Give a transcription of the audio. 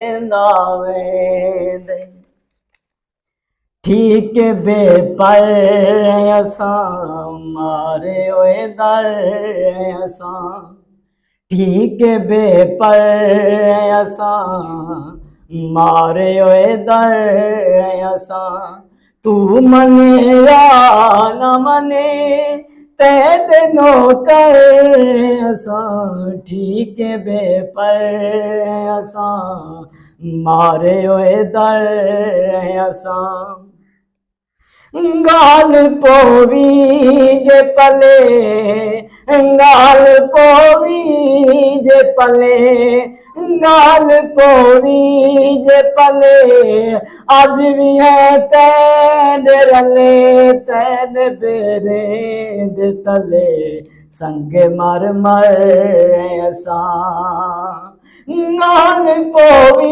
वेंदे ठीक बे पर असां मारे ओए दर असां ठीक बे पर असां मारे ओए दर असां तू मने या न मने तेद नौकर असां ठीक बे पर असां मारे ओए दर असां गाल पोवी जे पले गाल पोवी जे पले गाल पोवी जे पले अज भी है तैन रले तैन बेरे दे तले संग मर मर असां गाल पोवी